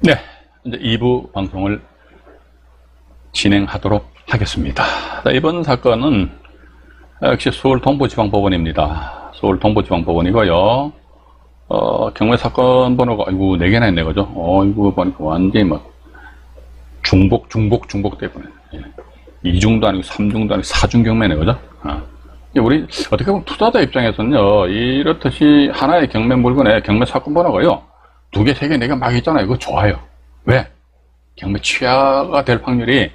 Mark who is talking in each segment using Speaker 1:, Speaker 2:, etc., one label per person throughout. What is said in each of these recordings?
Speaker 1: 네, 이제 2부 방송을 진행하도록 하겠습니다. 자, 이번 사건은 역시 서울 동부지방법원입니다. 서울 동부지방법원이고요. 경매 사건 번호가, 아이고, 4개나 있네, 그죠? 이거 보니까 완전히 막, 중복 때문에. 예. 2중도 아니고 3중도 아니고 4중 경매네, 그죠? 우리, 어떻게 보면 투자자 입장에서는요, 이렇듯이 하나의 경매 물건에 경매 사건 번호가요, 2개, 3개, 4개 막 있잖아요. 이거 좋아요. 왜? 경매 취하가 될 확률이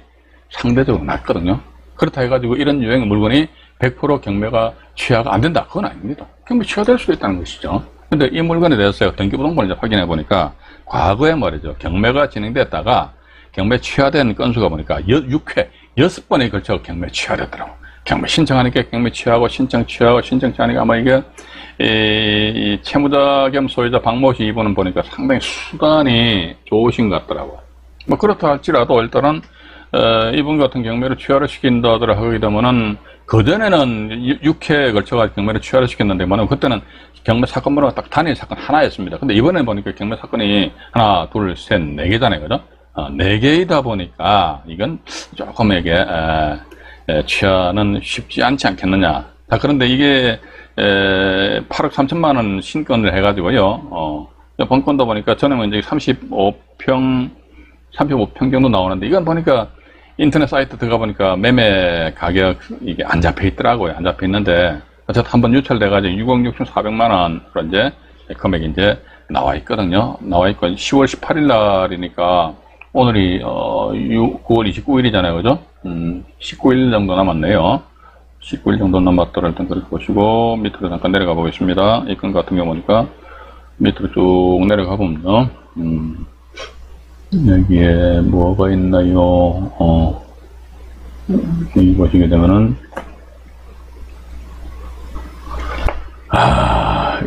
Speaker 1: 상대적으로 낮거든요. 그렇다 해가지고 이런 유형의 물건이 100% 경매가 취하가 안 된다. 그건 아닙니다. 경매 취하될 수도 있다는 것이죠. 근데 이 물건에 대해서 등기부등본을 확인해 보니까 과거에 말이죠. 경매가 진행됐다가 경매 취하된 건수가 보니까 6회, 6번에 걸쳐 경매 취하됐더라고. 경매 신청하니까 경매 취하고 신청 취하고 신청 취하니까 아마 이게 이 채무자 겸 소유자 박모 씨 이분은 보니까 상당히 수단이 좋으신 것 같더라고요. 뭐 그렇다 할지라도 일단은 이분 같은 경매를 취하를 시킨다더라 하게 되면은 그전에는 6회에 걸쳐가지고 경매를 취하를 시켰는데 그때는 경매 사건 번호가 딱 단일 사건 하나였습니다. 근데 이번에 보니까 경매 사건이 하나, 둘, 셋, 4개잖아요. 그죠? 4개이다 보니까 이건 조금 이게 취하는 쉽지 않지 않겠느냐. 자, 그런데 이게 8억 3천만 원 신건을 해가지고요. 번건도 보니까 저는 이제 35평 정도 나오는데 이건 보니까 인터넷 사이트 들어가 보니까 매매 가격 이게 안 잡혀 있더라고요. 안 잡혀 있는데 어쨌든 한번 유찰돼가지고 6억 6,400만 원으로 이제 금액이 이제 나와 있거든요. 나와 있고 10월 18일 날이니까 오늘이 9월 29일이잖아요. 그죠? 19일 정도 남았네요. 19일 정도 남았더라. 일단 그렇게 보시고 밑으로 잠깐 내려가 보겠습니다. 이 건 같은 경우 보니까 밑으로 쭉 내려가 보면요. 여기에 뭐가 있나요? 여기 보시게 되면은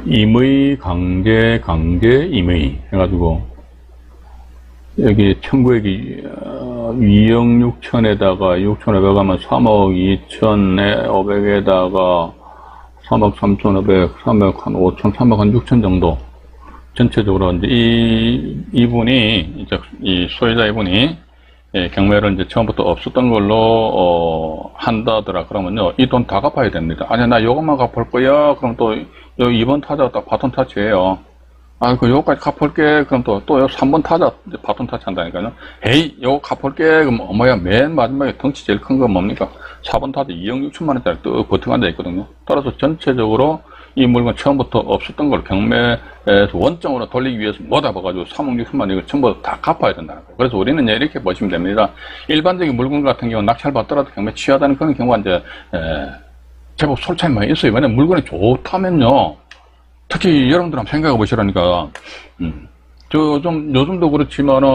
Speaker 1: 임의 강제 임의 해가지고 여기 청구액이 2억 6천에다가 6,500 하면 3억 2,500에다가 3억 3,500, 3억 한 5천, 3억 한 6천 정도. 전체적으로 이제 이분이 이제 이 소유자 이분이 경매를 이제 처음부터 없었던 걸로 한다더라. 그러면요 이 돈 다 갚아야 됩니다. 아니 나 요것만 갚을 거야. 그럼 또 요 2번 타자가 딱 바톤 타치예요. 그 요거까지 갚을게. 그럼 또 3번 타자 바톤 타치 한다니까요. 에이 요거 갚을게. 그럼 뭐야 맨 마지막에 덩치 제일 큰 건 뭡니까? 4번 타자 2억 6천만 원짜리 또 버티고 앉아 있거든요. 따라서 전체적으로 이 물건 처음부터 없었던 걸 경매에서 원점으로 돌리기 위해서 모다 봐가지고 3억 6천만 원 이거 전부 다 갚아야 된다는 거예요. 그래서 우리는 이렇게 보시면 됩니다. 일반적인 물건 같은 경우는 낙찰 받더라도 경매 취하다는 그런 경우가 이제 제법 솔차이 많이 있어요. 왜냐면 물건이 좋다면요. 특히 여러분들 한번 생각해 보시라니까. 요즘도 그렇지만은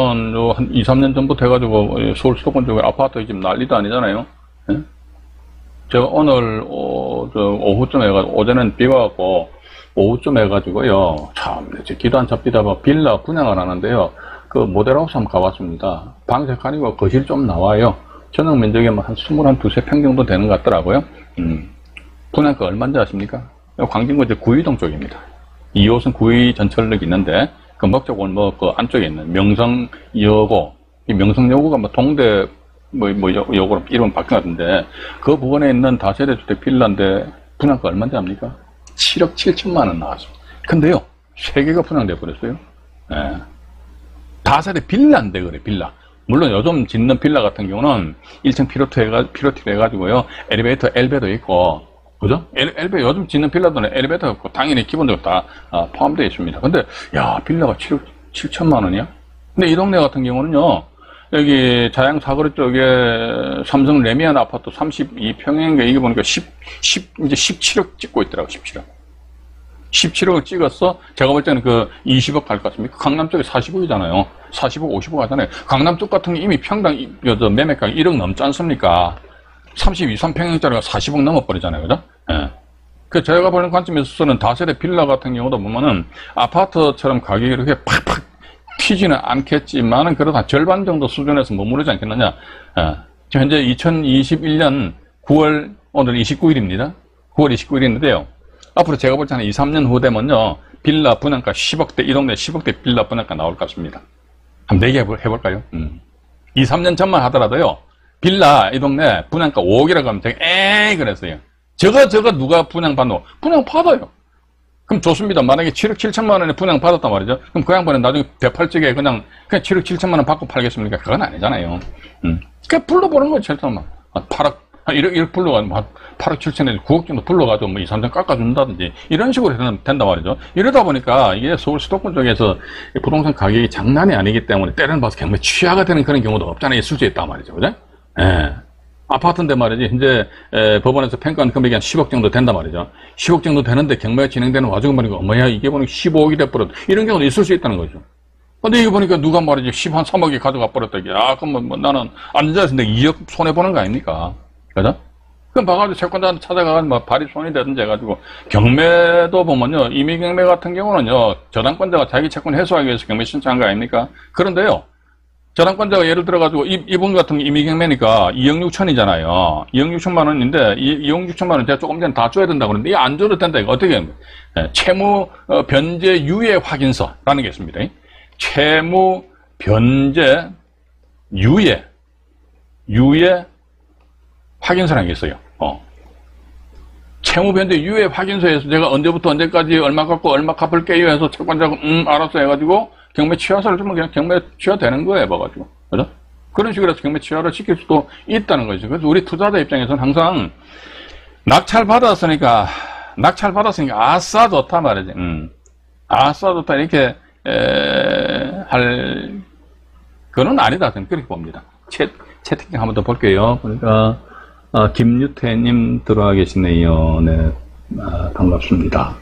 Speaker 1: 한 2, 3년 전부터 해가지고 서울 수도권 쪽에 아파트 지금 난리도 아니잖아요. 예? 제가 오늘 오후쯤 해가지고 어제는 비가 왔고 오후쯤 해가지고요 참 기도 안 잡히다 봐 빌라 분양을 하는데요 그 모델하우스 한번 가봤습니다. 방색 아니고 거실 좀 나와요. 전용 면적이 한 22~23평 정도 되는 것 같더라고요. 분양가 얼마인지 아십니까? 광진구 이제 구의동 쪽입니다. 2호선 구의 전철역이 있는데 그 목적골목 그 안쪽에 있는 명성여고, 이 명성여고가 뭐 동대 요거로 이름 바뀐 것 같은데 그 부분에 있는 다세대 주택 빌라인데 분양가 얼마인지 압니까? 7억 7천만 원 나왔습니다. 근데요 3개가 분양돼 버렸어요. 예. 다세대 빌라인데 그래 빌라. 물론 요즘 짓는 빌라 같은 경우는 1층 피로티로 해가지고요 엘리베이터 엘베도 있고 그죠? 엘베 요즘 짓는 빌라들은 엘리베이터가 없고 당연히 기본적으로 다 포함되어 있습니다. 근데 야 빌라가 7억 7천만 원이야? 근데 이 동네 같은 경우는요 여기 자양 사거리 쪽에 삼성 레미안 아파트 32평인가 이게 보니까 이제 17억 찍고 있더라고. 17억을 찍었어. 제가 볼 때는 그 20억 갈 것 같습니다. 강남 쪽에 40억이잖아요. 40억, 50억 하잖아요. 강남 쪽 같은 게 이미 평당 매매가 1억 넘지 않습니까? 33평짜리가 40억 넘어버리잖아요. 그죠? 예. 그 제가 보는 관점에서는 다세대 빌라 같은 경우도 보면은 아파트처럼 가격이 이렇게 팍팍 튀지는 않겠지만은 그래도 한 절반 정도 수준에서 머무르지 않겠느냐. 지금 현재 2021년 9월 오늘 29일입니다. 9월 29일인데요. 앞으로 제가 볼 때는 2, 3년 후 되면요 빌라 분양가 10억대 이 동네 10억대 빌라 분양가 나올 것 같습니다. 한번 얘기해볼까요? 2, 3년 전만 하더라도요, 빌라 이 동네 분양가 5억이라고 하면 제가 에이 그랬어요. 저거 누가 분양받노? 분양받아요. 그럼 좋습니다. 만약에 7억 7천만 원에 분양받았단 말이죠. 그럼 그 양반은 나중에 대팔적에 그냥 7억 7천만 원 받고 팔겠습니까? 그건 아니잖아요. 그냥 불러보는 거죠. 7천만 8억 1억 불러가지고 8억 7천에 9억 정도 불러가지고 뭐 2, 3천 깎아준다든지 이런 식으로 해도 된단 말이죠. 이러다 보니까 이게 서울 수도권 쪽에서 부동산 가격이 장난이 아니기 때문에 때려는 봐서 경매 취하가 되는 그런 경우도 없잖아요. 있을 수 있단 말이죠. 그죠? 예. 아파트인데 말이지, 현재, 법원에서 평가한 금액이 한 10억 정도 된단 말이죠. 10억 정도 되는데 경매가 진행되는 와중에 말이고, 뭐야, 이게 보니까 15억이 돼버렸다. 이런 경우도 있을 수 있다는 거죠. 근데 이거 보니까 누가 말이지, 10한 3억이 가져가 버렸다. 아, 그럼 뭐 나는 앉아서 내가 2억 손해보는 거 아닙니까? 그죠? 그럼 봐가지고 채권자한테 찾아가가지고 뭐 발이 손이 되든지 해가지고, 경매도 보면요, 임의경매 같은 경우는요, 저당권자가 자기 채권 해소하기 위해서 경매 신청한 거 아닙니까? 그런데요, 저당권자가 예를 들어가지고, 이분 같은 임의경매니까 2억 6천이잖아요. 2억 6천만 원인데, 2억 6천만 원 제가 조금 전에 다 줘야 된다고 그러는데, 이게 안 줘도 된다. 이거 어떻게 하는 거예요? 채무 변제 유예 확인서라는 게 있습니다. 채무 변제 유예 확인서라는 게 있어요. 채무 변제 유예 확인서에서 제가 언제부터 언제까지 얼마 갚고 얼마 갚을게요 해서 채권자가 알았어 해가지고, 경매 취하서를 주면 그냥 경매 취하되는 거예요, 봐가지고. 그죠? 그런 식으로 해서 경매 취하를 시킬 수도 있다는 거죠. 그래서 우리 투자자 입장에서는 항상 낙찰 받았으니까 아싸 좋다 말이지. 아싸 좋다 이렇게 할 그건 아니다. 저는 그렇게 봅니다. 채팅창 한번 더 볼게요. 그러니까 김유태님 들어와 계시네요. 네, 반갑습니다.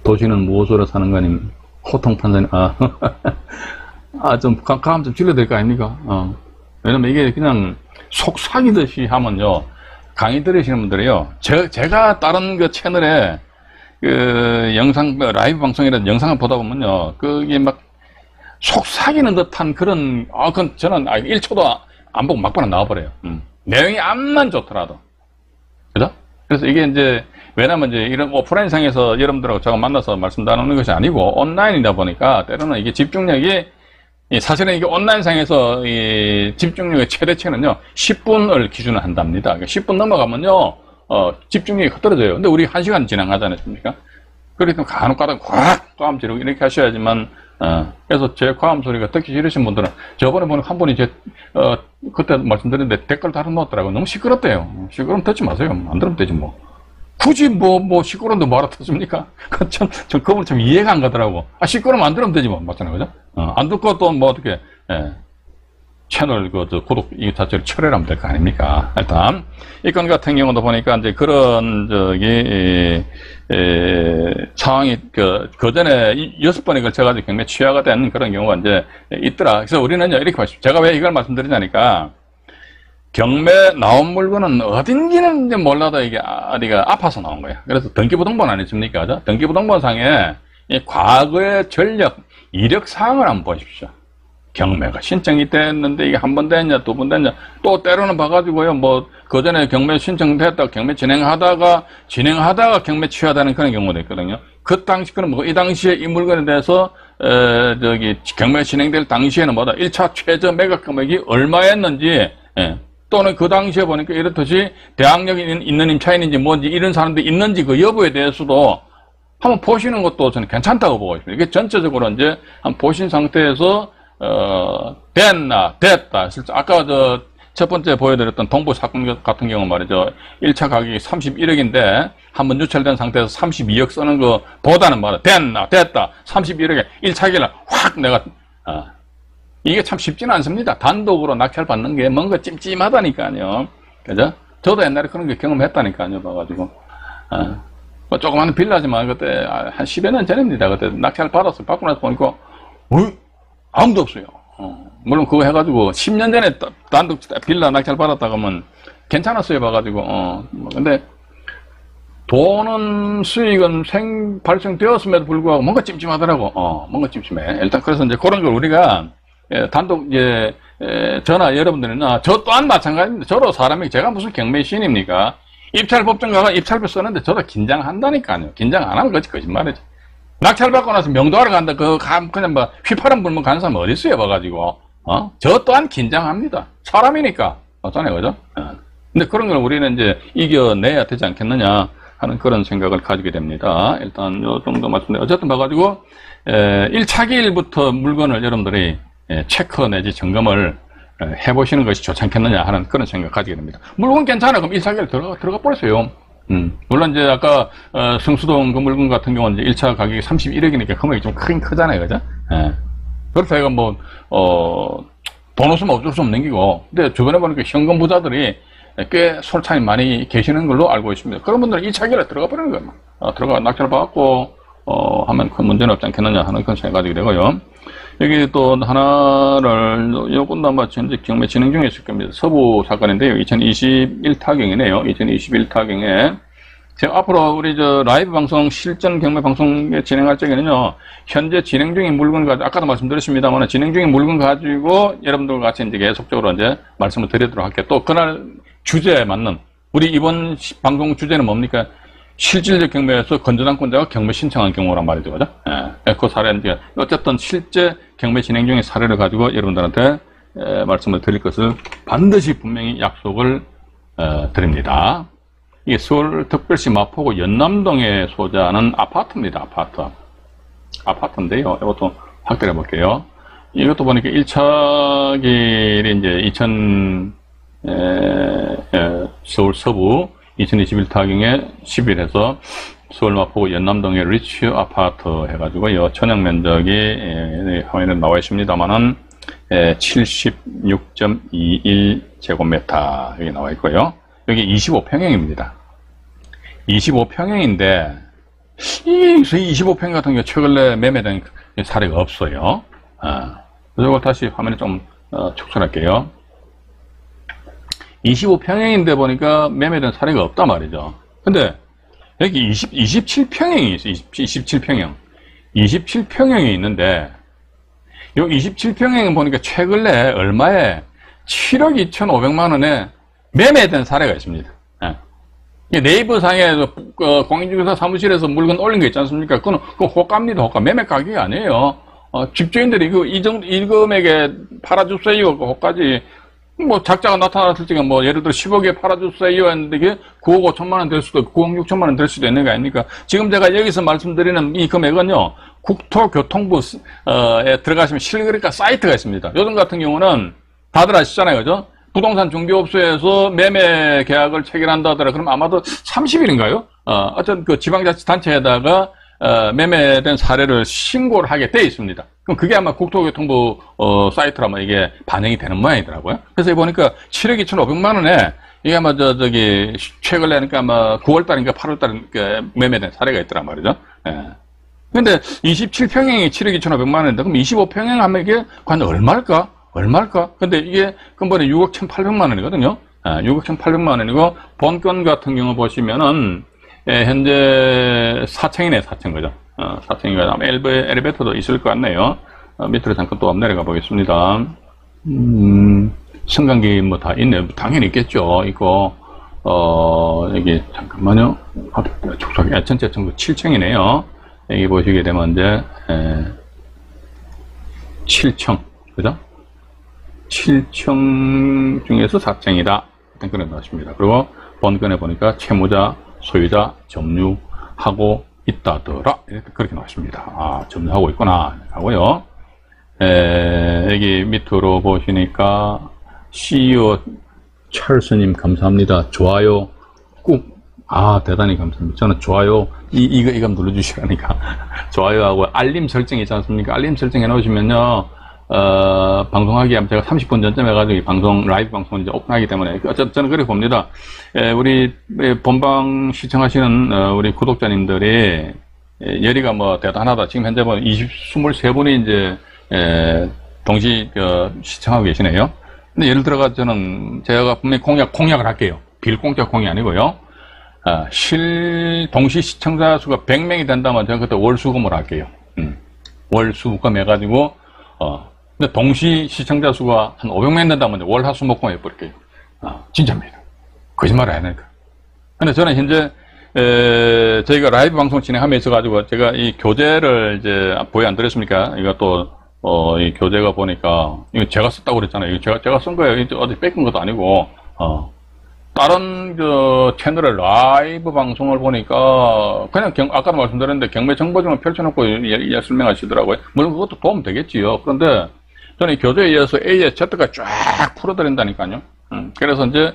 Speaker 1: 도시는 무엇으로 사는 거님, 호통판사님, 좀, 감 좀 질러드릴 거 아닙니까? 왜냐면 이게 그냥 속삭이듯이 하면요, 강의 들으시는 분들이요, 제가 다른 그 채널에, 영상, 라이브 방송이라든 영상을 보다 보면요, 그게 막, 속삭이는 듯한 그런, 그건 저는 1초도 안 보고 막바로 나와버려요. 내용이 암만 좋더라도. 그죠? 그래서 이게 이제, 왜냐면 이제 이런 오프라인상에서 여러분들하고 제가 만나서 말씀 나누는 것이 아니고 온라인이다 보니까 때로는 이게 집중력이 사실은 이게 온라인상에서 이 집중력의 최대치는요 10분을 기준으로 한답니다. 그러니까 10분 넘어가면요 집중력이 흐트러져요. 근데 우리 1시간 진행하지 않습니까? 그래서 간혹가다 꽉 꽉 지르고 이렇게 하셔야지만 그래서 제 과음 소리가 듣기 싫으신 분들은 저번에 보는 한 분이 그때 말씀드렸는데 댓글 달아놓았더라고요. 너무 시끄럽대요. 시끄러우면 듣지 마세요. 안 들으면 되지 뭐. 굳이 시끄러운데 뭐하러 듣습니까? 전 그걸 참 이해가 안 가더라고. 시끄러우면 안 들으면 되지 뭐. 맞잖아요. 그죠? 안 듣고 또 어떻게, 채널 구독 이 자체를 철회하면 될 거 아닙니까? 일단, 이 건 같은 경우도 보니까 이제 그런, 상황이 그 전에 6번에 걸쳐가지고 경매 취하가 된 그런 경우가 이제 있더라. 그래서 우리는요, 이렇게 보십시오. 제가 왜 이걸 말씀드리냐니까, 경매 나온 물건은 어딘지는 이제 몰라도 이게 어디가 아파서 나온 거야. 그래서 등기부등본 아니십니까? 그죠? 등기부등본상에 이 과거의 전력, 이력 사항을 한번 보십시오. 경매가 신청이 됐는데 이게 한 번 됐냐, 두 번 됐냐, 또 때로는 봐가지고요, 그 전에 경매 신청됐다가 경매 진행하다가 경매 취하다는 그런 경우도 있거든요. 그 당시, 이 당시에 이 물건에 대해서, 경매 진행될 당시에는 1차 최저 매각 금액이 얼마였는지, 또는 그 당시에 보니까 이렇듯이 대항력이 있는 임차인인지 뭔지 이런 사람들이 있는지 그 여부에 대해서도 한번 보시는 것도 저는 괜찮다고 보고 있습니다. 이게 전체적으로 이제 한번 보신 상태에서 됐다. 실제 아까 첫 번째 보여드렸던 동부 사건 같은 경우 말이죠. 1차 가격이 31억인데 한번 유찰된 상태에서 32억 쓰는 것보다는 됐다. 31억에 1차 기를 확 내가 이게 참 쉽지는 않습니다. 단독으로 낙찰 받는 게 뭔가 찜찜하다니까요. 그죠? 저도 옛날에 그런 게 경험했다니까요. 봐가지고. 조그마한 빌라지만 그때 한 10여 년 전입니다. 그때 낙찰 받았어요. 받고 나서 보니까, 아무도 없어요. 물론 그거 해가지고 10년 전에 단독 빌라 낙찰 받았다 그러면 괜찮았어요. 봐가지고. 근데 돈은 수익은 발생되었음에도 불구하고 뭔가 찜찜하더라고. 뭔가 찜찜해. 일단 그래서 이제 그런 걸 우리가 단독 저나 여러분들은 저 또한 마찬가지입니다. 저도 사람이 제가 무슨 경매 신입니까? 입찰 법정 가가 입찰표 쓰는데 저도 긴장한다니까요. 긴장 안 하면 그것이 거짓말이지. 낙찰받고 나서 명도하러 간다. 그냥 뭐 휘파람 불면 가는 사람 어디 있어요, 봐가지고. 저 또한 긴장합니다. 사람이니까. 맞잖아요, 그죠? 근데 그런 걸 우리는 이제 이겨내야 되지 않겠느냐 하는 그런 생각을 가지게 됩니다. 일단 요 정도 말씀드려요. 어쨌든 봐가지고, 1차기일부터 물건을 여러분들이 체크 내지 점검을 해보시는 것이 좋지 않겠느냐 하는 그런 생각을 가지게 됩니다. 물건 괜찮아. 그럼 1차기일 들어가 버리세요. 물론 이제 아까 성수동 그 물건 같은 경우는 이제 1차 가격이 31억이니까 금액이 좀 크긴 크잖아요, 그죠? 그렇다 해가 뭐 돈 없으면 어쩔 수 없는 기고. 근데 주변에 보니까 현금 부자들이 꽤 솔찬히 많이 계시는 걸로 알고 있습니다. 그런 분들은 2차기일에 들어가 버리는 거예요. 들어가 낙찰 받고 하면 큰 문제는 없지 않겠느냐 하는 그런 생각을 가지게 되고요. 여기 또 하나를 요건도 아마 현재 경매 진행 중에 있을 겁니다. 서부 사건인데요. 2021타경이네요. 2021타경에 제가 앞으로 우리 라이브 방송 실전 경매 방송 진행할 적에는요, 현재 진행 중인 물건 가지고 아까도 말씀드렸습니다만 진행 중인 물건 가지고 여러분들과 같이 이제 계속적으로 이제 말씀을 드리도록 할게요. 또 그날 주제에 맞는 우리 이번 방송 주제는 뭡니까? 실질적 경매에서 건전한권자가 경매 신청한 경우란 말이죠, 그죠? 그 사례인데 어쨌든 실제 경매 진행 중인 사례를 가지고 여러분들한테 말씀을 드릴 것을 반드시 분명히 약속을 드립니다. 이게 서울특별시 마포구 연남동에 소재하는 아파트입니다. 아파트인데요. 이것도 확대해 볼게요. 이것도 보니까 1차 길이 이제 서울 서부 2021타경에 10일에서 서울 마포구 연남동의 리치 아파트 해가지고요. 천연 면적이 화면에 나와 있습니다만은 76.21제곱미터 여기 나와 있고요. 여기 25평형입니다. 25평형인데 이 25평형 같은 경우 최근에 매매된 사례가 없어요. 이걸 다시 화면에 좀 축소할게요. 25평형인데 보니까 매매된 사례가 없단 말이죠. 근데 여기 27평형이 있어요. 27평형. 27평형이 있는데 요 27평형은 보니까 최근에 얼마에 7억 2,500만 원에 매매된 사례가 있습니다. 네이버 상에 공인중개사 사무실에서 물건 올린 거 있지 않습니까? 그건 호가입니다. 호가. 매매 가격이 아니에요. 집주인들이 이 금액에 팔아주세요. 그 호가지. 뭐 작자가 나타났을 적에 뭐 예를 들어 10억에 팔아주세요 했는데 이게 9억 5천만 원 될 수도 있고 9억 6천만 원 될 수도 있는 거 아닙니까? 지금 제가 여기서 말씀드리는 이 금액은요, 국토교통부에 들어가시면 실거래가 사이트가 있습니다. 요즘 같은 경우는 다들 아시잖아요, 그죠? 부동산 중개업소에서 매매 계약을 체결한다 하더라. 그럼 아마도 30일인가요? 어떤 그 지방자치단체에다가 매매된 사례를 신고를 하게 돼 있습니다. 그럼 그게 아마 국토교통부 사이트라면 이게 반영이 되는 모양이더라고요. 그래서 보니까 7억 2,500만 원에 이게 아마 저기 최근에 하니까 아마 9월달인가 8월달에 매매된 사례가 있더란 말이죠. 근데 27평형이 7억 2,500만 원인데 그럼 25평형 하면 이게 과연 얼마일까? 근데 이게 근본에 6억 1,800만 원이거든요. 6억 1,800만 원이고 본건 같은 경우 보시면은 현재 4층이네, 4층, 그죠? 4층이가 아마 엘리베이터도 있을 것 같네요. 밑으로 잠깐 또 내려가 보겠습니다. 승강기 뭐 다 있네. 당연히 있겠죠. 이거, 여기, 잠깐만요. 촉촉하게. 전체 층도 7층이네요. 여기 보시게 되면 이제, 7층, 그죠? 7층 중에서 4층이다. 일단 그런 것입니다. 그리고 본건에 보니까 채무자, 소유자 점유하고 있다더라. 이렇게 그렇게 나왔습니다. 점유하고 있구나 하고요. 여기 밑으로 보시니까 CEO 찰스님 감사합니다. 좋아요 꾹. 대단히 감사합니다. 저는 좋아요 이거 눌러주시라니까. 좋아요하고 알림 설정 있지 않습니까? 알림 설정 해놓으시면요. 방송하기 위해 제가 30분 전쯤 해가지고 라이브 방송을 이제 오픈하기 때문에, 어쨌든 저는 그렇게 봅니다. 우리 본방 시청하시는, 우리 구독자님들이, 열의가 뭐 대단하다. 지금 현재 보면 23분이 이제, 동시, 시청하고 계시네요. 근데 예를 들어가 저는 제가 분명히 공약을 할게요. 빌공짜 공이 아니고요. 동시 시청자 수가 100명이 된다면 제가 그때 월수금을 할게요. 월수금 해가지고, 근데 동시 시청자 수가 한 500명 된다면 월, 화, 수, 목, 금 해버릴게요. 진짜입니다. 거짓말 안 하니까. 근데 저는 현재 저희가 라이브 방송 진행함에 있어가지고, 제가 이 교재를 이제, 보여 안 드렸습니까? 이거 또, 이 교재가 보니까, 이거 제가 썼다고 그랬잖아요. 이거 제가 쓴 거예요. 이거 어디 뺏긴 것도 아니고, 다른 채널의 라이브 방송을 보니까 그냥 아까도 말씀드렸는데 경매 정보집만 펼쳐놓고 설명하시더라고요. 물론 그것도 도움 되겠지요. 그런데 저는 이 교재에 의해서 A에 Z까지 쫙 풀어드린다니까요. 그래서 이제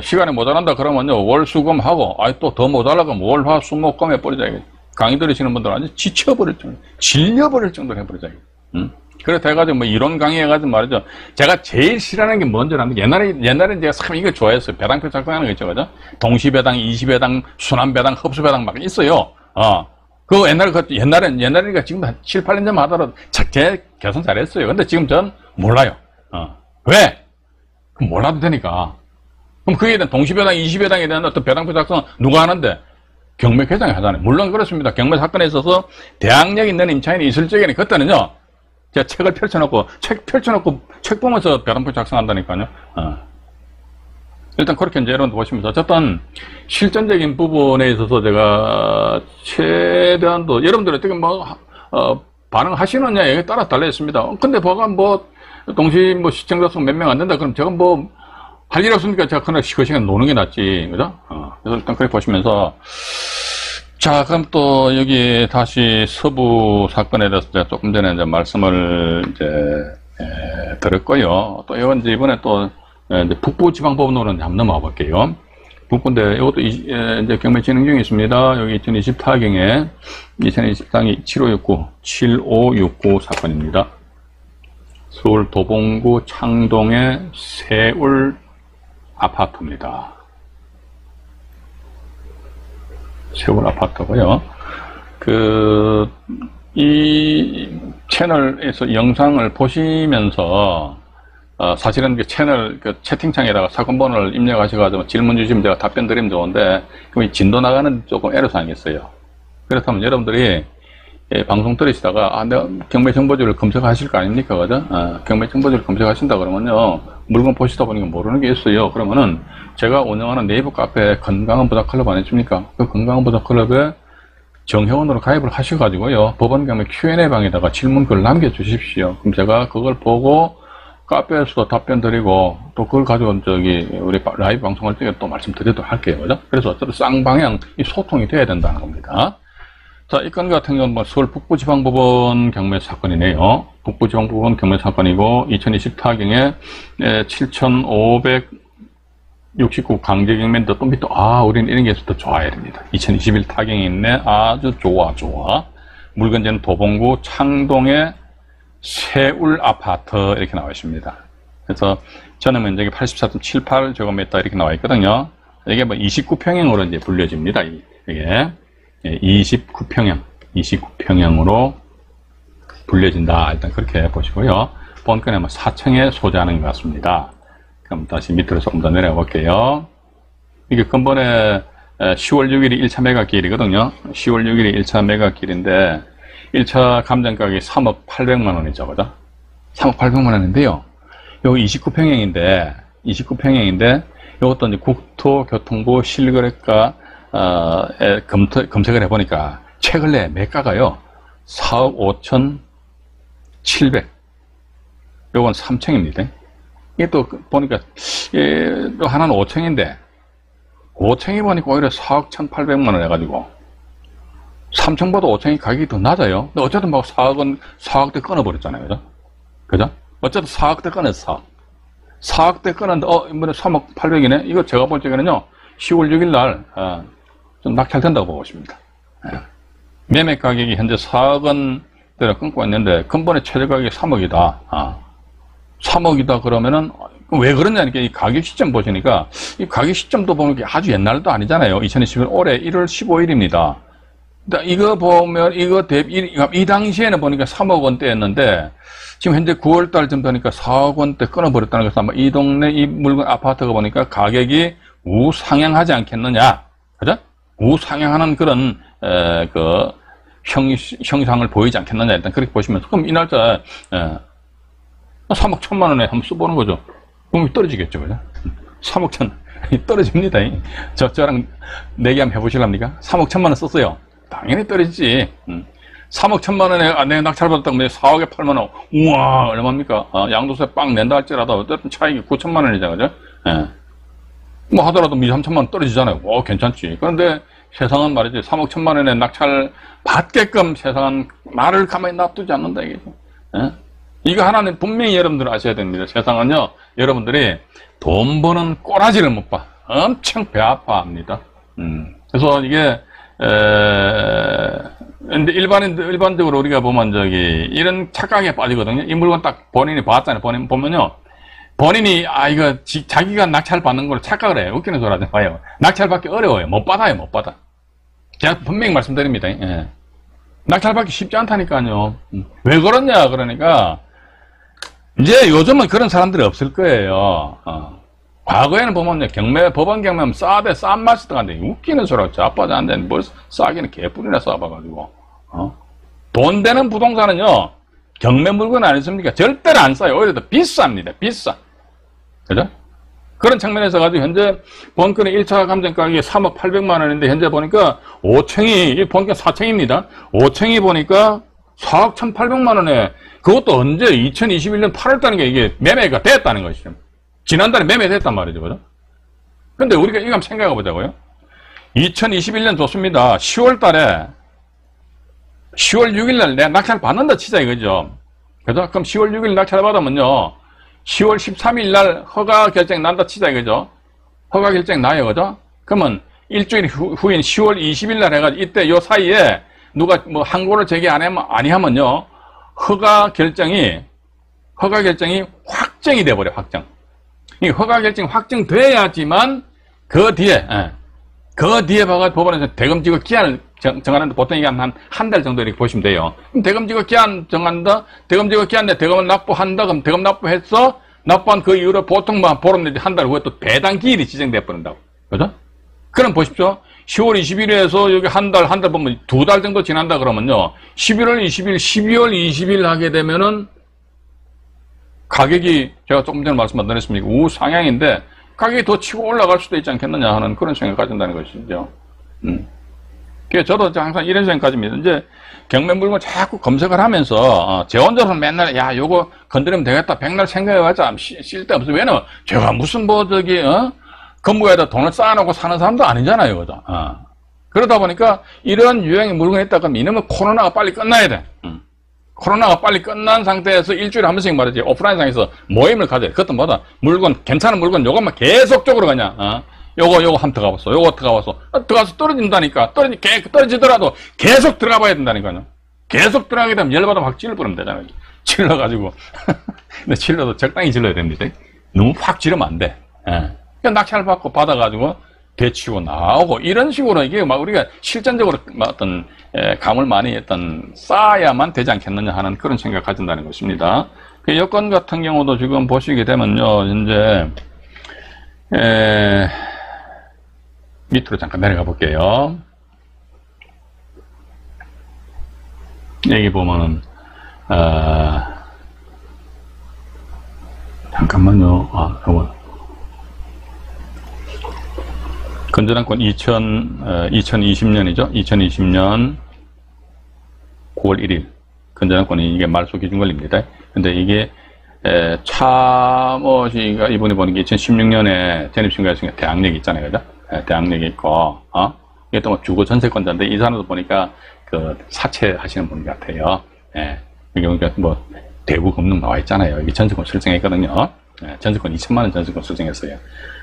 Speaker 1: 시간이 모자란다 그러면요, 월수금 하고 또 더 모자라면 월화수목금 해버리자. 강의 들으시는 분들은 아주 지쳐버릴 정도, 질려버릴 정도로 해버리자. 그래서 해가지고 뭐 이론 강의해가지고 말이죠. 제가 제일 싫어하는 게 뭔지라면 옛날에 제가 참 이거 좋아했어요. 배당표 작성하는 거 있죠, 그죠? 동시배당, 이시배당, 순환배당, 흡수배당 막 있어요. 그거 옛날이니까 지금 한 7, 8년 전만 하더라도 제 계산 잘했어요. 근데 지금 전 몰라요. 왜? 그럼 몰라도 되니까. 그럼 그에 대한 동시배당, 이시배당에 대한 어떤 배당표 작성 누가 하는데? 경매회장이 하잖아요. 물론 그렇습니다. 경매 사건에 있어서 대항력 있는 임차인이 있을 적에는 그때는요, 제가 책을 펼쳐놓고 책 보면서 배당표 작성한다니까요. 일단 그렇게 이제 여러분 보시면서 어쨌든 실전적인 부분에 있어서 제가 최대한도 여러분들 어떻게 반응하시느냐에 따라 달려 있습니다. 근데 동시 시청자 수 몇 명 안 된다 그럼 제가 할 일 없으니까 제가 그날 그 시간 노는 게 낫지, 그죠? 그래서 일단 그렇게 보시면서, 자, 그럼 또 여기 다시 서부 사건에 대해서 제가 조금 전에 이제 말씀을 드렸고요. 또 이번에 또 이제 북부지방법원으로 한번 넘어가 볼게요. 북부인데 이것도 이제 경매 진행 중에 있습니다. 여기 2024경에 2024기 7569 사건입니다. 서울 도봉구 창동의 세울 아파트입니다. 세울 아파트고요. 이 채널에서 영상을 보시면서 사실은 채널 채팅창에다가 사건 번호를 입력하셔가지고 질문 주시면 제가 답변 드리면 좋은데 그럼 진도 나가는 조금 애로사항이 있어요. 그렇다면 여러분들이 방송 들으시다가 내가 경매 정보지를 검색하실 거 아닙니까, 그죠? 경매 정보지를 검색하신다 그러면요, 물건 보시다 보니까 모르는 게 있어요. 그러면은 제가 운영하는 네이버 카페 건강한 부자 클럽 아니십니까? 그 건강한 부자 클럽에 정회원으로 가입을 하셔가지고요, 법원 경매 Q&A 방에다가 질문글 남겨주십시오. 그럼 제가 그걸 보고 카페에서도 답변 드리고 또 그걸 가지고 우리 라이브 방송할 때 또 말씀드리도록 할게요, 그죠? 그래서 어쨌든 쌍방향 이 소통이 돼야 된다는 겁니다. 자, 이 건 같은 경우는 서울 북부지방법원 경매 사건이네요. 북부지방법원 경매 사건이고 2024경에 7569 강제경매인데 또 밑에 우리는 이런 게 있어서 더 좋아야 됩니다. 2021 타경이 있네. 아주 좋아. 물건지는 도봉구 창동의 세울 아파트 이렇게 나와 있습니다. 그래서 전원 면적이 84.78제곱미터 이렇게 나와 있거든요. 이게 29평형으로 이제 불려집니다. 이게 29평형으로 불려진다. 일단 그렇게 보시고요. 본건에 4층에 소재하는 것 같습니다. 그럼 다시 밑으로 조금 더 내려가 볼게요. 이게 근본에 10월 6일이 1차 매각길이거든요. 10월 6일이 1차 매각길인데 1차 감정가격이 3억 800만 원이죠, 그죠? 3억 800만 원인데요. 여기 29평형인데 이것도 이제 국토교통부 실거래가 검색을 해보니까 최근에 매가가요 4억 5,700. 요건 3층입니다. 이게 또 보니까 또 하나는 5층인데 5층이 보니까 오히려 4억 1,800만 원 해가지고 3층보다 5층이 가격이 더 낮아요. 근데 어쨌든 4억대 끊어버렸잖아요, 그죠? 어쨌든 4억대 끊었어. 4억대 끊었는데 이번에 3억 800이네. 이거 제가 볼 적에는요 10월 6일 날 좀 낙찰된다고 보고 있습니다. 매매 가격이 현재 4억 원대로 끊고 있는데 근본의 최저 가격이 3억이다. 3억이다 그러면은 왜 그러냐니까 이 가격 시점 보시니까 이 가격 시점도 보는 게 아주 옛날도 아니잖아요. 2021 올해 1월 15일입니다. 이거 보면 이 당시에는 보니까 3억 원대였는데 지금 현재 9월 달쯤 되니까 4억 원대 끊어버렸다는 것은 아마 이 동네 이 물건 아파트가 보니까 가격이 우상향하지 않겠느냐, 그죠? 우상향하는 그런 형상을 보이지 않겠느냐. 일단 그렇게 보시면서 그럼 이 날짜 3억 1,000만 원에 한번 써보는 거죠. 그럼 떨어지겠죠, 그죠? 3억 천 떨어집니다. 저랑 내기 한번 해보실랍니까? 3억 1천만 원 썼어요. 당연히 떨어지지. 3억 1천만 원에 내가 낙찰 받았다고 4억에 팔면 우와 얼마입니까? 양도세 빵 낸다 할지라도 어쨌든 차익이 9천만 원이잖아요. 그죠? 예. 뭐 하더라도 2, 3천만 원 떨어지잖아요. 괜찮지. 그런데 세상은 말이지 3억 1천만 원에 낙찰 받게끔 세상은 나를 가만히 놔두지 않는다 이게죠. 예? 이거 하나는 분명히 여러분들 아셔야 됩니다. 세상은요, 여러분들이 돈 버는 꼬라지를 못 봐. 엄청 배 아파합니다. 그래서 이게 근데 일반적으로 우리가 보면 이런 착각에 빠지거든요. 이 물건 딱 본인이 봤잖아요. 본인 보면요. 본인이 이거 자기가 낙찰 받는 걸 착각을 해요. 웃기는 소리 하지 마요. 낙찰 받기 어려워요. 못 받아요. 못 받아. 제가 분명히 말씀드립니다. 예. 낙찰 받기 쉽지 않다니까요. 왜 그러냐 그러니까 이제 요즘은 그런 사람들이 없을 거예요. 과거에는 보면 법원 경매하면 싸대 싼 맛이 들어간데 웃기는 소리가 자빠져 안 되는데 뭘 싸기는 개뿔이나 싸봐가지고 돈 되는 부동산은요 경매 물건 아니습니까? 절대로 안 싸요. 오히려 더 비쌉니다. 비싸. 그죠? 그런 측면에서 가지고 현재 본건의 1차 감정 가격이 3억 800만 원인데 현재 보니까 5층이 본건 4층입니다. 5층이 보니까 4억 1,800만 원에 그것도 언제 2021년 8월 달인가 이게 매매가 됐다는 것이죠. 지난달에 매매됐단 말이죠. 그죠? 근데 우리가 이거 한번 생각해 보자고요. 2021년 좋습니다. 10월 달에 10월 6일 날 내가 낙찰 받는다 치자 이거죠. 그죠? 그럼 10월 6일 낙찰 받으면요. 10월 13일 날 허가 결정 난다 치자 이거죠. 허가 결정 나요. 그죠? 그러면 일주일 후인 10월 20일 날 해가지고 이때 요 사이에 누가 뭐 항고를 제기 아니하면요. 허가 결정이 확정이 돼버려. 확정. 이 허가 결정이 확정돼야지만 그 뒤에 봐가 법원에서 대금지급 기한을 정하는데 보통 이게 한 달 정도 이렇게 보시면 돼요. 그럼 대금지급 기한 정한다. 대금지급 기한에 대금을 납부한다. 그럼 대금 납부해서 납부한 그 이후로 보통 보름 내지 한 달 후에 또 배당 기일이 지정돼 버린다고. 그죠? 그럼 보십시오. 10월 20일에서 여기 한 달 보면 2달 정도 지난다 그러면요. 11월 20일, 12월 20일 하게 되면은 가격이 제가 조금 전에 말씀 안 드렸습니까? 우상향인데 가격이 더 치고 올라갈 수도 있지 않겠느냐 하는 그런 생각을 가진다는 것이죠. 그래서 저도 항상 이런 생각 가집니다. 이제 경매 물건 자꾸 검색을 하면서 제 혼자서 맨날 야 요거 건드리면 되겠다 백날 생각해봤자 쓸데없어. 왜냐면 제가 무슨 건물에다 돈을 쌓아놓고 사는 사람도 아니잖아요. 그죠? 그러다 보니까 이런 유형의 물건이 있다 그러면 이놈은 코로나가 빨리 끝나야 돼. 코로나가 빨리 끝난 상태에서 일주일에 한 번씩 말이지 오프라인상에서 모임을 가져요. 그것도 뭐다 괜찮은 물건 요것만 계속적으로 그냥 요거 한번 들어가봤어. 요거 들어가봤어. 들어가서 떨어진다니까. 떨어지더라도 계속 들어가 봐야 된다니까요. 계속 들어가게 되면 열받으면 확 찔러버리면 되잖아요. 찔러가지고 근데 찔러도 적당히 찔러야 됩니다. 너무 확 찌르면 안 돼. 낙찰 받고 받아가지고 되치고 나오고 이런 식으로 이게 막 우리가 실전적으로 어떤 감을 많이 쌓아야만 되지 않겠느냐 하는 그런 생각을 가진다는 것입니다. 그 여건 같은 경우도 지금 보시게 되면요, 현재 밑으로 잠깐 내려가 볼게요. 여기 보면은 잠깐만요. 요거 건전한권 2020년이죠. 2020년 9월 1일 건전한권이 이게 말소 기준 권리입니다. 근데 이게 차모시가 이번에 보는 게 2016년에 전입신고했으니까 대항력이 있잖아요. 그죠? 대항력이 있고 이게 또 뭐 주거 전세권자인데 이 사람도 보니까 그 사채하시는 분 같아요. 이게 보니까 뭐 대부 금융 나와 있잖아요. 이게 전세권 설정했거든요. 전세권 2천만 원 전세권 설정했어요.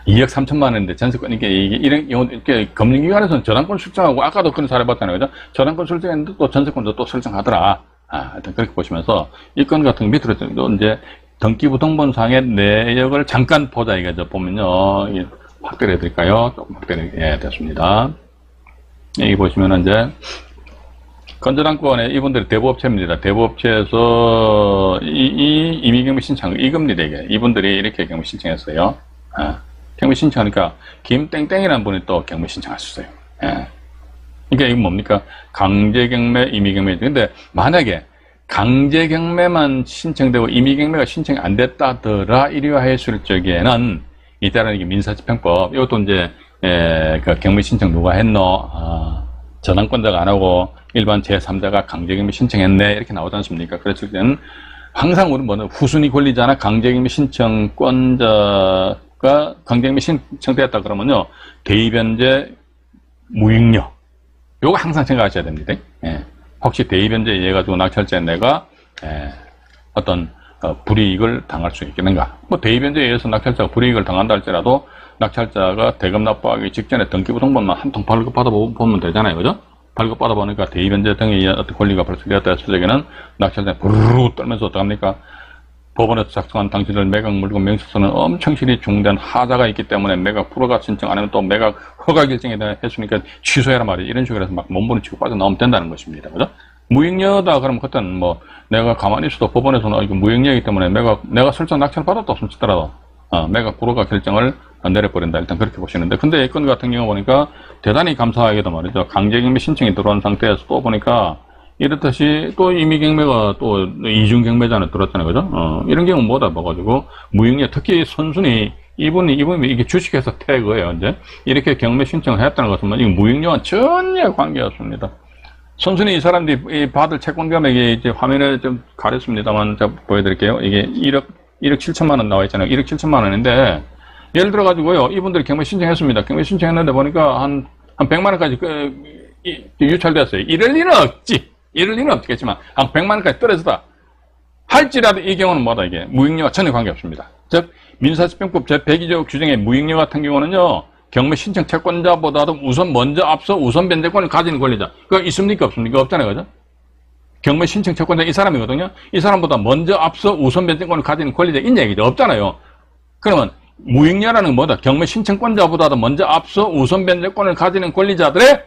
Speaker 1: 2억 3천만 원인데 전세권 이게 이런 경우 이렇게 금융기관에서는 저당권 설정하고 아까도 그런 사례 봤잖아요. 그죠? 저당권 설정했는데 또 전세권도 또 설정하더라. 하여튼 그렇게 보시면서 이 건 같은 밑으로 이제 등기부등본상의 내역을 잠깐 보자 이거죠. 보면요. 확대를 해드릴까요? 조금 확대를 됐습니다. 여기 보시면은 이제 건전한권에 이분들이 대부업체입니다. 대부업체에서 임의경매 신청 이겁니다. 이분들이 이렇게 경매 신청했어요. 경매 신청하니까 김땡땡이라는 분이 또 경매 신청하셨어요. 그러니까 이건 뭡니까? 강제경매, 임의경매. 근데 만약에 강제경매만 신청되고 임의경매가 신청이 안 됐다더라 이리와 했을 적에는 이따라는 게 민사집행법. 이것도 이제, 그 경매 신청 누가 했노? 저당권자가 안 하고 일반 제3자가 강제경매 신청했네. 이렇게 나오지 않습니까? 그랬을 때는 항상 우리 뭐는 후순위 권리자나 강제경매 신청권자가 강제경매 신청되었다 그러면요. 대의변제 무익료. 요거 항상 생각하셔야 됩니다. 혹시 대의변제에 의해 가지고 낙찰자인 내가 어떤 불이익을 당할 수 있겠는가? 뭐 대의변제에 의해서 낙찰자가 불이익을 당한다 할지라도 낙찰자가 대금 납부하기 직전에 등기부등본만 한 통 발급받아 보면 되잖아요, 그죠? 발급받아 보니까 대의변제 등에 의한 어떤 권리가 발생되었다 했을 적에는 낙찰자가 부르르 떨면서 어떡합니까? 법원에서 작성한 당신들 매각 물건 명세서는 엄청 실이 중대한 하자가 있기 때문에 매각 불허가 신청 안 하면 또 매각 허가 결정에 대해 했으니까 취소해라 말이야. 이런 식으로 해서 막 몸부림치고 빠져나오면 된다는 것입니다. 그죠? 무익료다 그러면 그때는 뭐 내가 가만히 있어도 법원에서는 이거 무익료이기 때문에 내가 설정 낙찰을 받았다 없으면 치더라도 매각 불허가 결정을 내려버린다. 일단 그렇게 보시는데, 근데 이 건 같은 경우 보니까 대단히 감사하게도 말이죠. 강제경매 신청이 들어온 상태에서 또 보니까 이렇듯이 또 이미 경매가 또 이중 경매자는 들었잖아요. 그죠? 이런 경우 뭐다 봐가지고 무익료, 특히 선순위 이분이 이게 주식회사 태그예요. 이제 이렇게 경매 신청을 했다는 것은 이거 무익료와 전혀 관계없습니다. 선순위 이 사람들이 받을 채권 금액이 이제 화면에 좀 가렸습니다만 제가 보여드릴게요. 이게 1억 7천만 원 나와 있잖아요. 1억 7천만 원인데 예를 들어 가지고요. 이분들이 경매 신청했습니다. 경매 신청했는데 보니까 한 100만 원까지 유찰됐어요. 이럴 리는 없지. 이럴 리는 없겠지만 한 100만 원까지 떨어졌다 할지라도 이 경우는 뭐다 이게 무익료와 전혀 관계없습니다. 즉 민사집행법 제102조 규정의 무익료 같은 경우는요. 경매 신청 채권자보다도 먼저 앞서 우선 변제권을 가지는 권리자. 그거 있습니까 없습니까? 없잖아요. 그죠? 경매 신청 채권자 이 사람이거든요. 이 사람보다 먼저 앞서 우선 변제권을 가지는 권리자 있냐 얘기죠. 없잖아요. 그러면 무익료라는 건 뭐다? 경매 신청권자보다도 먼저 앞서 우선 변제권을 가지는 권리자들의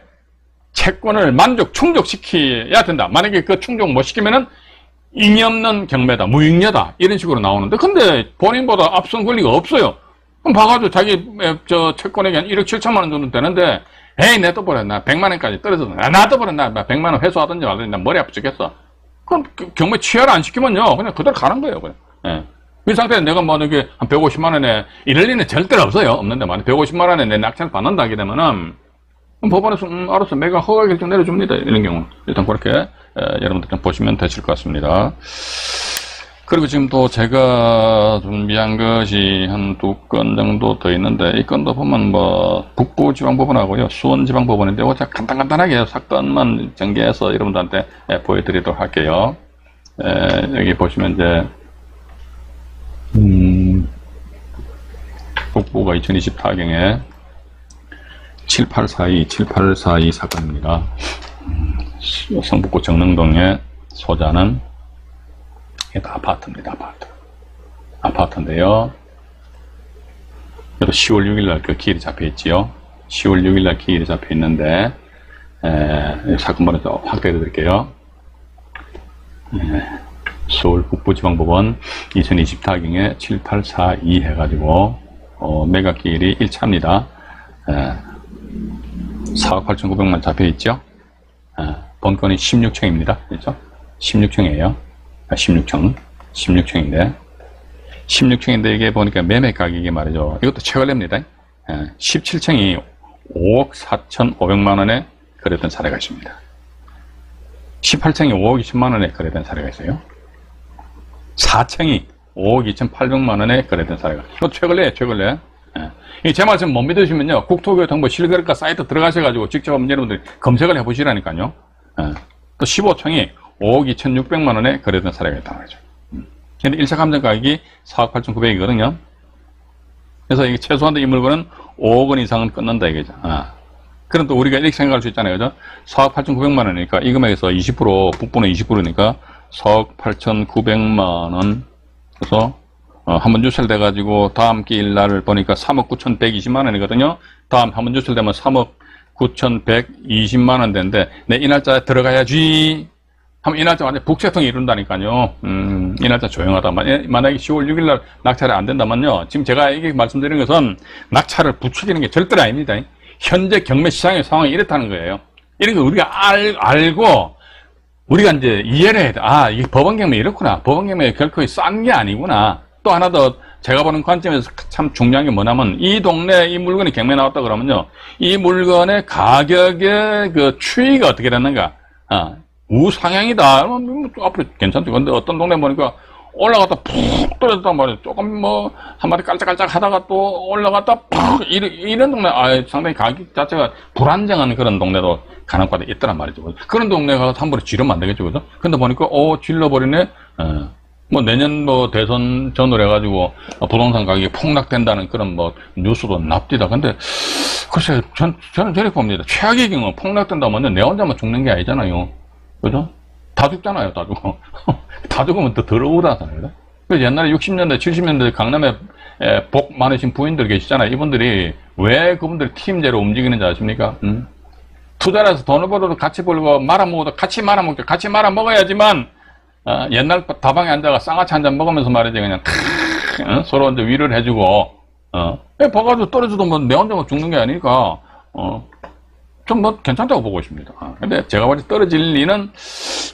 Speaker 1: 채권을 충족시켜야 된다. 만약에 그 충족 못 시키면은 잉여 없는 경매다, 무익료다 이런 식으로 나오는데, 근데 본인보다 앞선 권리가 없어요. 그럼 봐가지고 자기 채권액이 한 1억 7천만 원 정도 되는데, 에이 내 또 버렸나 100만 원까지 떨어졌나 나도 버렸나 100만 원 회수하든지 말든지 나 머리 아프 죽겠어. 그럼 경매 취하를 안 시키면요 그냥 그대로 가는 거예요. 그냥. 이 상태에 내가 뭐 이게 한 150만 원에 이럴 리는 절대로 없어요. 없는데 만약 150만 원에 내 낙찰을 받는다 하게 되면은 법원에서 알았어 매각 허가 결정 내려줍니다. 이런 경우 일단 그렇게 여러분들 좀 보시면 되실 것 같습니다. 그리고 지금 또 제가 준비한 것이 한 2건 정도 더 있는데, 이 건도 보면 뭐 북부지방법원하고요 수원지방법원인데 이거 제가 간단하게 사건만 전개해서 여러분들한테 보여드리도록 할게요. 여기 보시면 이제 북부가 2024경에 7842 사건입니다. 성북구 정릉동의 소자는 아파트입니다. 아파트인데요. 10월 6일날 그 기일이 잡혀 있지요. 10월 6일날 기일이 잡혀 있는데, 사건번호 좀 확대해 드릴게요. 서울 북부지방법원 2024경에 7842 해가지고, 매각 기일이 1차입니다. 4억 8,900만 잡혀 있죠. 본건이 16층입니다. 그렇죠? 16층이에요. 16층인데 16층인데 이게 보니까 매매 가격이 말이죠. 이것도 최근입니다. 17층이 5억 4,500만 원에 거래된 사례가 있습니다. 18층이 5억 20만 원에 거래된 사례가 있어요. 4층이 5억 2,800만 원에 거래된 사례가. 이거 최근에. 제 말씀 못 믿으시면요. 국토교통부 실거래가 사이트 들어가셔가지고 직접 한번 여러분들이 검색을 해보시라니까요. 또 15층이 5억 2,600만 원에 거래된 사례가 있다는 거죠. 근데 1차 감정 가격이 4억 8,900이거든요. 그래서 이게 최소한 이 물건은 5억 원 이상은 끊는다 이거죠. 그럼 또 우리가 이렇게 생각할 수 있잖아요. 그죠? 4억 8,900만 원이니까 이 금액에서 20%, 북부는 20%니까 4억 8,900만 원. 그래서 한번 유찰돼가지고 다음 기일 날을 보니까 3억 9,120만 원이거든요. 다음 한번 유찰되면 3억 9,120만 원 되는데 내 이 날짜에 들어가야지 하면 이 날짜 완전 북새통이 이룬다니까요. 이 날짜 조용하다. 만약에 10월 6일 날 낙찰이 안 된다면요. 지금 제가 이게 말씀드리는 것은 낙찰을 부추기는 게 절대로 아닙니다. 현재 경매 시장의 상황이 이렇다는 거예요. 이런 거 우리가 알고 우리가 이제 이해를 해야 돼. 이게 법원 경매 이렇구나. 법원 경매 결코 싼 게 아니구나. 또 하나 더 제가 보는 관점에서 참 중요한 게 뭐냐면, 이 동네에 이 물건이 경매에 나왔다 그러면요, 이 물건의 가격의 그 추이가 어떻게 됐는가, 우상향이다. 앞으로 괜찮죠. 근데 어떤 동네 보니까 올라갔다 푹 떨어졌단 말이에요. 조금 뭐, 한 마디 깔짝깔짝 하다가 또 올라갔다 푹, 이런 동네, 상당히 가격 자체가 불안정한 그런 동네도 간혹가다 있더란 말이죠. 그런 동네 가서 한 번에 지르면 안 되겠죠. 그죠? 근데 보니까, 질러버리네. 뭐 내년 뭐 대선 전후로 해가지고 부동산 가격이 폭락된다는 그런 뭐 뉴스도 납디다. 근데 글쎄 저는 저렇게 봅니다. 최악의 경우 폭락된다면 내 혼자만 죽는 게 아니잖아요. 그죠? 다 죽잖아요. 다 죽어. 다 죽으면 더 더러우다잖아요. 그래서 옛날에 60년대 70년대 강남에 복 많으신 부인들 계시잖아요. 이분들이 왜 그분들이 팀제로 움직이는지 아십니까? 투자를 해서 돈을 벌어도 같이 벌고 말아먹어도 같이 말아먹죠. 같이 말아먹어야지만 옛날 다방에 앉아가 쌍화차 한잔 먹으면서 말이지, 그냥, 서로 이제 위를 해주고, 봐가지고 떨어져도 뭐 내 혼자만 죽는 게 아니니까, 좀 뭐 괜찮다고 보고 있습니다. 근데 제가 볼 때 떨어질 리는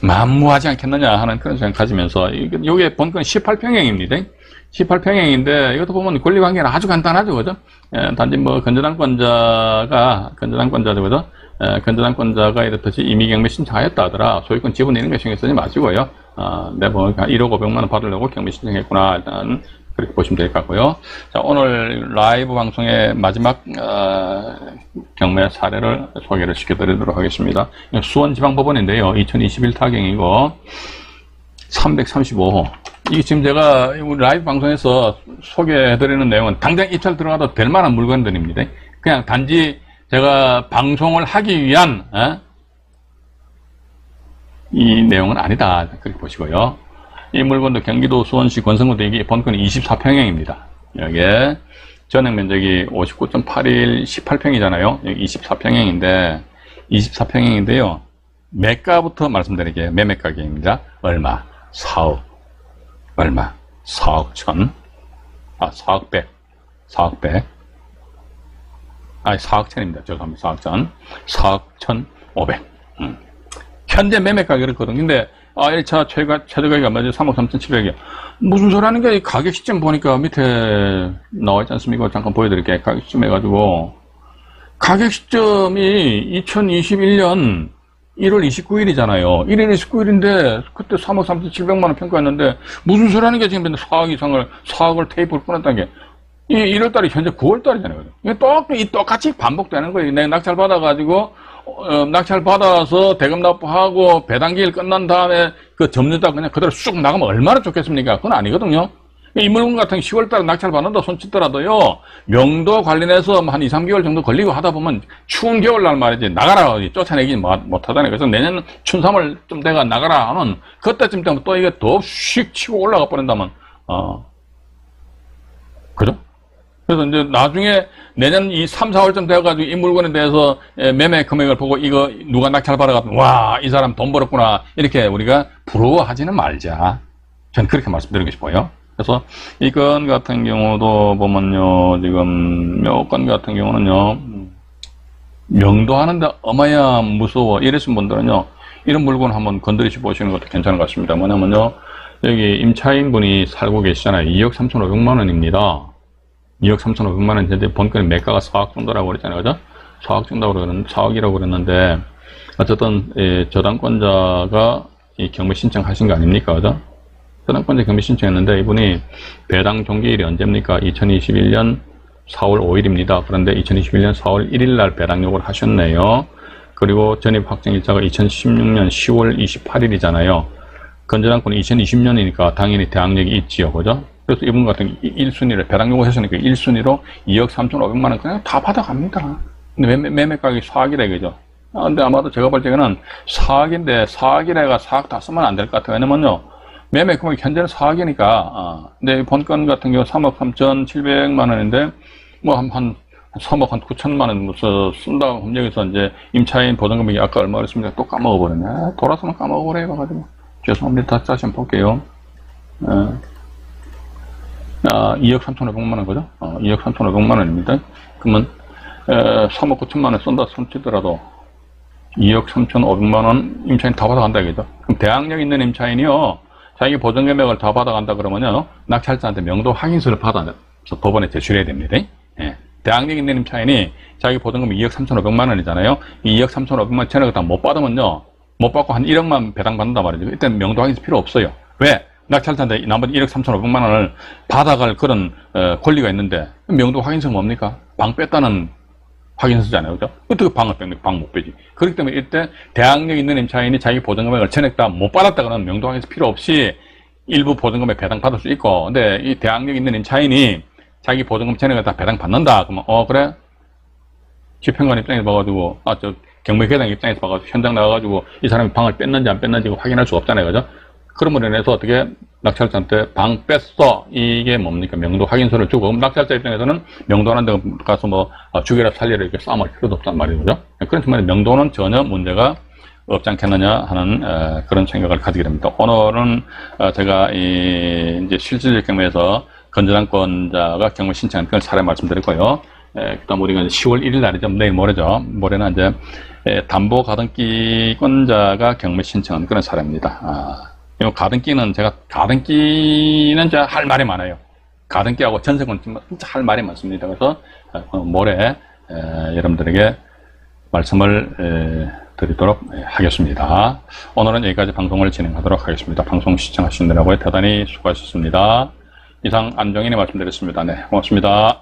Speaker 1: 만무하지 않겠느냐 하는 그런 생각 가지면서, 요게 본건 18평형입니다. 18평형인데, 이것도 보면 권리관계는 아주 간단하죠, 그죠? 단지 뭐, 건전한권자죠, 그죠? 건전한권자가 이렇듯이 임의경매 신청하였다 하더라. 소유권 지분 이런 거 신경 쓰지 마시고요. 내가 보니까 1억 500만 원 받으려고 경매 신청했구나. 일단 그렇게 보시면 될 것 같고요. 자, 오늘 라이브 방송의 마지막 경매 사례를 소개를 시켜드리도록 하겠습니다. 수원지방법원인데요. 2021 타경이고 335호. 이게 지금 제가 우리 라이브 방송에서 소개해드리는 내용은 당장 입찰 들어가도 될 만한 물건들입니다. 그냥 단지 제가 방송을 하기 위한 이 내용은 아니다. 그렇게 보시고요. 이 물건도 경기도 수원시 권성구 대기 본건이 24평형입니다. 여기에 전액 면적이 59.81 18평이잖아요. 여기 24평형인데 24평형인데요. 매가부터 말씀드릴게요. 매매 가격입니다. 얼마? 4억. 얼마? 4억 천. 4억 100. 4억 100. 4억 천입니다. 죄송합니다. 4억 천. 4억 1,500. 현재 매매 가격을 거든. 근데 1차 최저가격이 얼마죠? 3억 3,700이요. 무슨 소리 하는 게 가격 시점 보니까 밑에 나와 있지 않습니까? 잠깐 보여드릴게요. 가격 시점 해가지고. 가격 시점이 2021년 1월 29일이잖아요. 1월 29일인데 그때 3억 3,700만 원 평가했는데 무슨 소리 하는 게 지금 4억 이상을 4억을 테이프를 끊었다는 게 이 1월달이 현재 9월달이잖아요. 이게 똑같이 반복되는 거예요. 내가 낙찰 받아가지고 낙찰 받아서 대금 납부하고 배당기일 끝난 다음에 그 점유자 그냥 그대로 쑥 나가면 얼마나 좋겠습니까? 그건 아니거든요. 이 물건 같은 10월달에 낙찰 받는다 손 치더라도요, 명도 관련해서 한 2, 3개월 정도 걸리고 하다 보면 추운 겨울날 말이지, 나가라, 쫓아내기 못하다니. 그래서 내년 춘3월 좀 돼가 나가라 하면, 그때쯤 되면 또 이게 더 휙 치고 올라가 버린다면, 그죠? 그래서 이제 나중에 내년 이 3, 4월쯤 돼가지고 이 물건에 대해서 매매 금액을 보고 이거 누가 낙찰 받아가지고, 와, 이 사람 돈 벌었구나. 이렇게 우리가 부러워하지는 말자. 전 그렇게 말씀드리고 싶어요. 그래서 이 건 같은 경우도 보면요, 지금 요 건 같은 경우는요, 명도하는데 어마야 무서워 이러신 분들은요, 이런 물건 한번 건드리시 보시는 것도 괜찮은 것 같습니다. 뭐냐면요, 여기 임차인 분이 살고 계시잖아요. 2억 3,500만 원입니다. 2억 3,500만 원, 현재 본건의 매가가 4억 정도라고 그랬잖아요. 그죠? 4억 정도라고 4억이라고 그랬는데, 어쨌든, 저당권자가 이 경매 신청하신 거 아닙니까? 그죠? 저당권자 경매 신청했는데, 이분이 배당 종기일이 언제입니까? 2021년 4월 5일입니다. 그런데 2021년 4월 1일 날 배당 요구를 하셨네요. 그리고 전입 확정일자가 2016년 10월 28일이잖아요. 건전한권은 2020년이니까 당연히 대항력이 있지요. 그죠? 그래서 이분 같은 1순위를 배당 요구했으니까 1순위로 2억 3,500만 원 그냥 다 받아갑니다. 근데 매매 가격이 4억이라 이거죠. 근데 아마도 제가 볼 때는 4억인데 4억이라가 4억 다 쓰면 안 될 것 같아요. 왜냐면요, 매매 금액이 현재는 4억이니까, 근데 본건 같은 경우 3억 3,700만 원인데, 뭐 한 3억 한 9천만 원 쓴다고 하면 여기서 이제 임차인 보증금액이 아까 얼마 그랬습니까? 또 까먹어버렸네. 돌아서면 까먹어버려 가지고. 죄송합니다. 다시 한번 볼게요. 2억 3,500만 원, 그죠? 2억 3,500만 원입니다. 그러면, 3억 9천만 원 쓴다 손치더라도, 2억 3,500만 원 임차인 다 받아간다, 이거죠? 그럼 대항력 있는 임차인이요, 자기 보증금액을 더 받아간다 그러면요, 낙찰자한테 명도 확인서를 받아서 법원에 제출해야 됩니다. 예. 대항력인 내림 차인이 자기 보증금이 2억 3,500만 원이잖아요. 이 2억 3,500만 천을 다 못 받으면요, 못 받고 한 1억만 배당받는단 말이죠. 이때는 명도 확인서 필요 없어요. 왜? 낙찰자한테 나머지 1억 3,500만 원을 받아갈 그런 권리가 있는데, 명도 확인서가 뭡니까? 방 뺐다는 확인서잖아요. 그죠? 어떻게 방을 뺐는데 방 못 빼지? 그렇기 때문에 이때 대항력 있는 임차인이 자기 보증금액을 전액 다 못 받았다 그러면 명도 확인서 필요 없이 일부 보증금액 배당 받을 수 있고, 근데 이 대항력 있는 임차인이 자기 보증금 전액을 다 배당 받는다 그러면 그래? 집행관 입장에서 봐가지고 경매계장 입장에서 봐가지고 현장 나가가지고 이 사람이 방을 뺐는지 안 뺐는지 확인할 수가 없잖아요. 그죠? 그러므로 인해서 어떻게 낙찰자한테 방 뺐어, 이게 뭡니까? 명도 확인서를 주고, 그럼 낙찰자 입장에서는 명도하는 데 가서 뭐 죽여라 살려라 이렇게 싸움할 필요도 없단 말이죠. 그런 측면에 명도는 전혀 문제가 없지 않겠느냐 하는 그런 생각을 가지게 됩니다. 오늘은 제가 이제 실질적 경매에서 건전한권자가 경매 신청한 그걸 사례 말씀드렸고요. 그다음 우리가 이제 10월 1일 날이죠. 내일 모레죠. 모레는 이제 담보 가등기권자가 경매 신청한 그런 사례입니다. 이 가등기는 제가 할 말이 많아요. 가등기하고 전세권 진짜 할 말이 많습니다. 그래서 모레 여러분들에게 말씀을 드리도록 하겠습니다. 오늘은 여기까지 방송을 진행하도록 하겠습니다. 방송 시청하시느라고 대단히 수고하셨습니다. 이상 안정인이 말씀드렸습니다. 네, 고맙습니다.